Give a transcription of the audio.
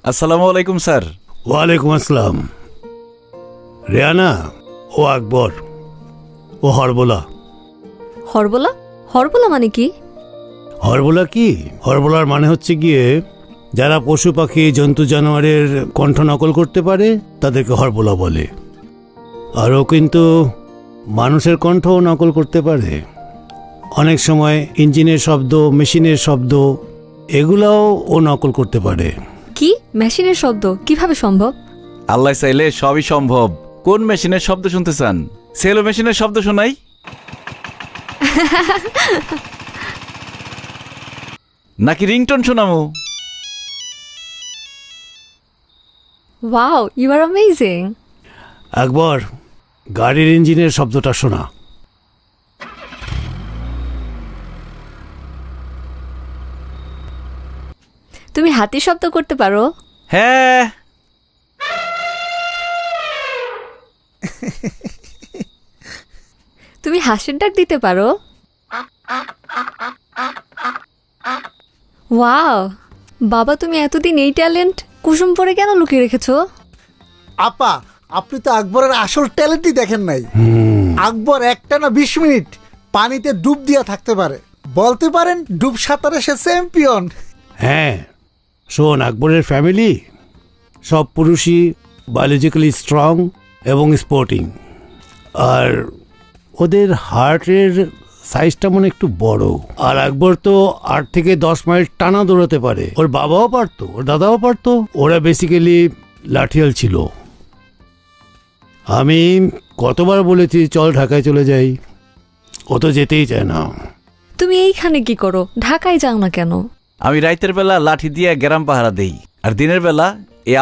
আসসালামু আলাইকুম স্যার। ওয়ালাইকুম আসসালাম। রেহানা, ও আকবর, ও হরবোলা। হরবোলা? হরবোলা মানে কি? হরবোলা কি? হরবোলার মানে হচ্ছে গিয়ে যারা পশু পাখি জন্তু জানোয়ারের কণ্ঠ নকল করতে পারে তাদেরকে হরবোলা বলে। আর ও কিন্তু মানুষের কণ্ঠও নকল করতে পারে। অনেক সময় ইঞ্জিনের শব্দ, মেশিনের শব্দ, এগুলাও ও নকল করতে পারে। কি মেশিনের শব্দ কিভাবে সম্ভব? আল্লাহ চাইলে সবই সম্ভব। কোন মেশিনের শব্দ শুনতে চান? সেলো মেশিনের শব্দ শোনাই? নাকি রিংটোন শোনামু? Wow, you are amazing. Akbar, গাড়ির ইঞ্জিনের শব্দটা শোনা। তুমি হাতির শব্দ করতে পারো? হ্যাঁ। তুমি হাঁসের ডাক দিতে পারো? ওয়াও বাবা, তুমি এতদিন এই ট্যালেন্ট কুসুম পরে কেন লুকিয়ে রেখেছো? আপা, আপনি তো আকবরের আসল ট্যালেন্টই দেখেন নাই। আকবর একটানা 20 মিনিট পানিতে ডুব দিয়া থাকতে পারে। বলতে পারেন ডুব সাঁতারে সে চ্যাম্পিয়ন। হ্যাঁ, শোন, আকবরের ফ্যামিলি সব পুরুষই বায়োলজিক্যালি স্ট্রং এবং স্পোর্টিং। আর ওদের হার্টের সাইজটা মনে একটু বড়। আর আকবর তো 8 থেকে 10 মাইল টানা দৌড়াতে পারে। ওর বাবাও পারতো, ওর দাদাও পারতো। ওরা বেসিক্যালি লাঠিয়াল ছিল। আমি কতবার বলেছি চল ঢাকায় চলে যাই, ও তো যেতেই চায় না। তুমি এইখানে কি করো? ঢাকায় যাও না কেন? আমি রাইতের বেলা লাঠি দিয়ে গ্রাম পাহারা দেই, আর দিনের বেলা এ